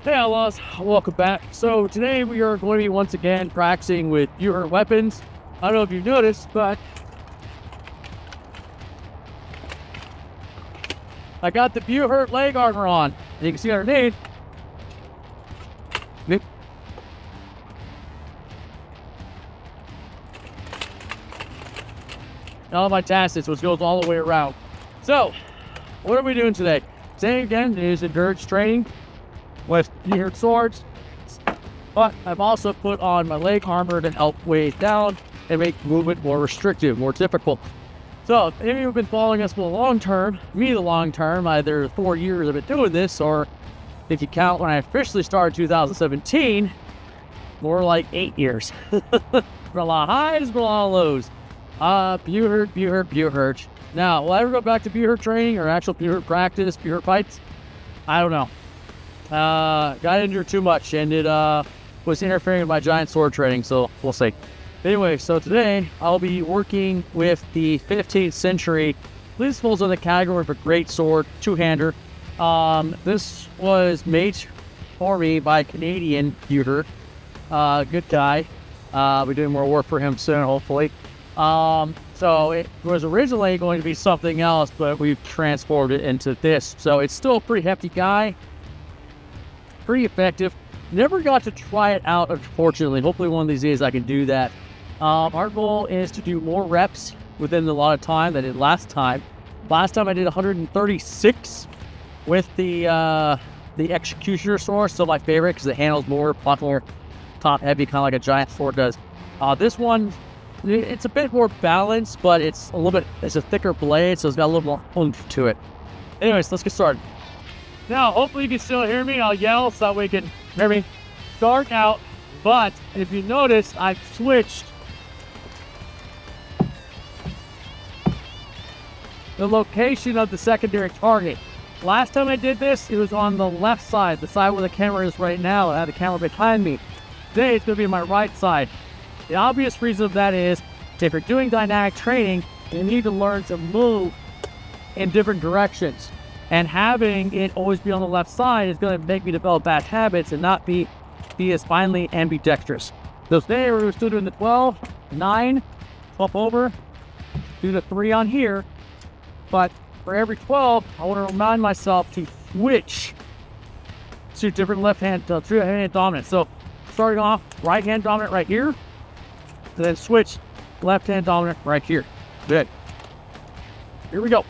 Hey Outlaws, welcome back. So today we are going to be once again practicing with Buhurt weapons. I don't know if you've noticed, but I got the Buhurt leg armor on. And you can see underneath. All my tactics, which goes all the way around. So, what are we doing today? Today again is endurance training with Buhurt swords, but I've also put on my leg armor to help weigh it down and make movement more restrictive, more difficult. So if any of you have been following us for the long term, either 4 years I've been doing this, or if you count when I officially started 2017, more like 8 years. Been a lot of highs, been a lot of lows. Buhurt. Now, will I ever go back to Buhurt training or actual Buhurt practice, Buhurt fights? I don't know. Got injured too much, and it was interfering with my giant sword training, so we'll see. Anyway, so today I'll be working with the 15th century. This falls in the category of a great sword, two-hander. This was made for me by a Canadian Buhurt. Good guy. We're doing more work for him soon, hopefully. So it was originally going to be something else, but we've transformed it into this. So it's still a pretty hefty guy. Pretty effective. Never got to try it out, unfortunately. Hopefully one of these days I can do that. Our goal is to do more reps within a lot of time than I did last time. Last time I did 136 with the Executioner sword, still my favorite because it handles more, much more top heavy, kind of like a giant sword does. This one, it's a bit more balanced, but it's a thicker blade, so it's got a little more oomph to it. Anyways, let's get started. Now, hopefully you can still hear me. I'll yell so that way you can hear me. Start out, but if you notice, I've switched the location of the secondary target. Last time I did this, it was on the left side, the side where the camera is right now. I have the camera behind me. Today, it's going to be my right side. The obvious reason of that is, if you're doing dynamic training, you need to learn to move in different directions. And having it always be on the left side is going to make me develop bad habits and not be as finely ambidextrous. So today we're still doing the 12, 9, flip over, do the 3 on here. But for every 12, I want to remind myself to switch to different left-hand, two-hand dominant. So starting off, right-hand dominant right here, and then switch left-hand dominant right here. Good. Here we go.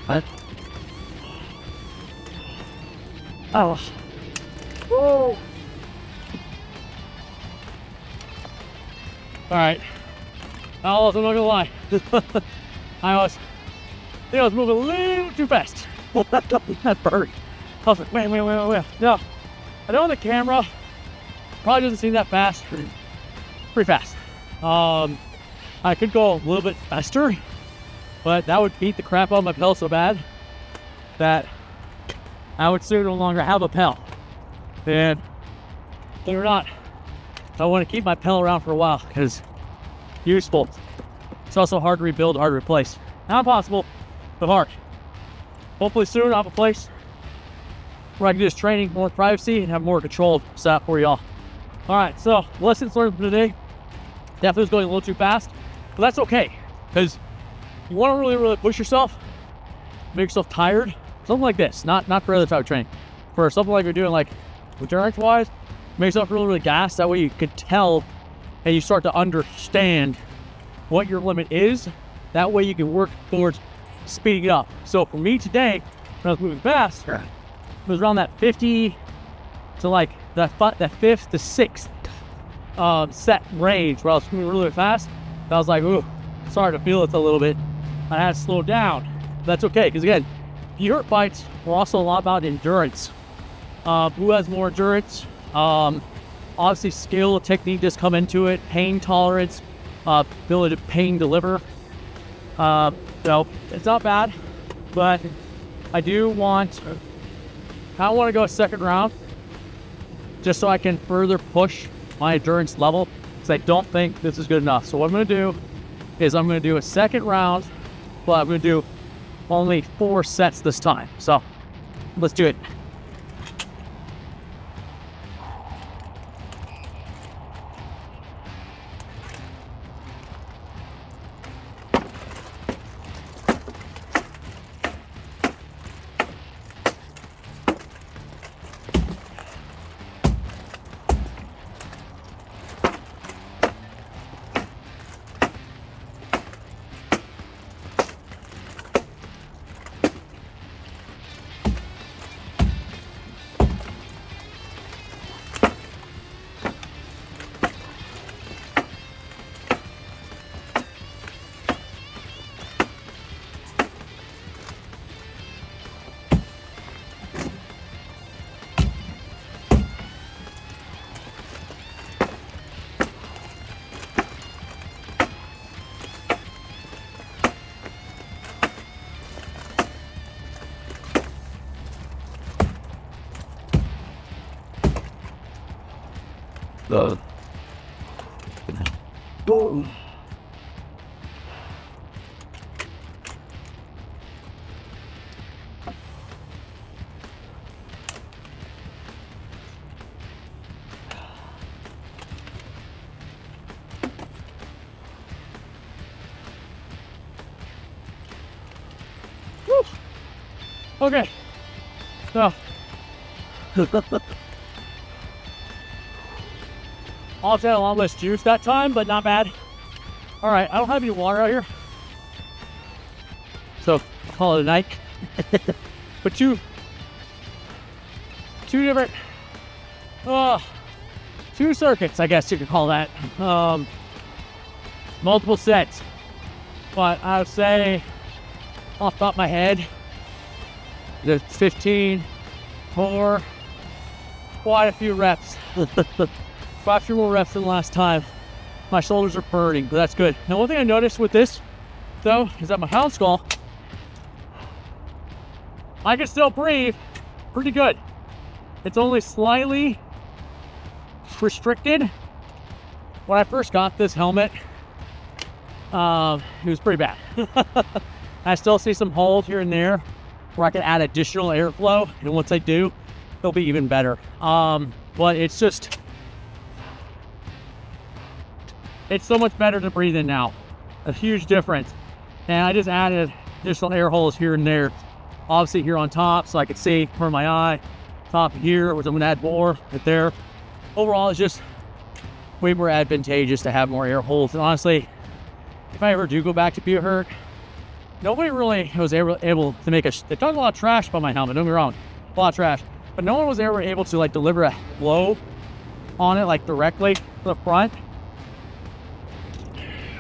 What? Oh. Whoa. All right. I'm not gonna lie. I think I was moving a little too fast. That bird. I was like, wait. No, I know on the camera probably doesn't seem that fast. Pretty fast. I could go a little bit faster, but that would beat the crap out of my Pell so bad that I would soon no longer have a Pell. And believe it or not, I want to keep my Pell around for a while because useful. It's also hard to rebuild, hard to replace. Not impossible, but hard. Hopefully soon I'll have a place where I can do this training more privacy and have more control set for y'all. All right, so lessons learned for today. Definitely was going a little too fast, but that's okay because you want to really push yourself, make yourself tired. Something like this, not for other type of training. For something like you're doing, like endurance wise, make yourself really gassed. That way you can tell and you start to understand what your limit is. That way you can work towards speeding it up. So for me today, when I was moving fast, it was around that 50 to like that fifth to sixth set range where I was moving really fast. I was like, ooh, starting to feel it a little bit. I had to slow down. That's okay, because again, Buhurt fights were also a lot about endurance. Who has more endurance? Obviously, skill, technique just come into it. Pain tolerance, ability to pain deliver. So it's not bad, but I want to go a second round just so I can further push my endurance level because I don't think this is good enough. So what I'm going to do is I'm going to do a second round, but I'm going to do only 4 sets this time. So let's do it. Boom. Woo. Okay. So also had a lot less juice that time, but not bad. All right, I don't have any water out here, so call it a night. But two different, two circuits, I guess you could call that. Multiple sets, but I would say off the top of my head, there's 15 more, quite a few reps. Quite a few more reps than last time. My shoulders are burning, but that's good. Now, one thing I noticed with this, though, is that my hound skull, I can still breathe pretty good. It's only slightly restricted. When I first got this helmet, it was pretty bad. I still see some holes here and there where I can add additional airflow, and once I do, it'll be even better. But it's just, it's so much better to breathe in now. A huge difference. And I just added additional air holes here and there. Obviously here on top so I could see for my eye. Top here, which I'm gonna add more right there. Overall, it's just way more advantageous to have more air holes. And honestly, if I ever do go back to Buhurt, nobody really was able to make they talked a lot of trash about my helmet, don't get me wrong, a lot of trash. But no one was ever able to like deliver a blow on it like directly to the front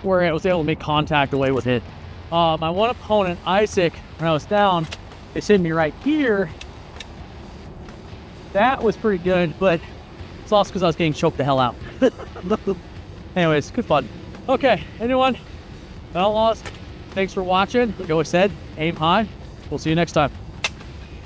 where it was able to make contact away with it. My one opponent, Isaac, when I was down, they sent me right here. That was pretty good, but it's also because I was getting choked the hell out. Anyways, good fun. Okay, anyone, Outlaws, thanks for watching. Like I always said, aim high. We'll see you next time.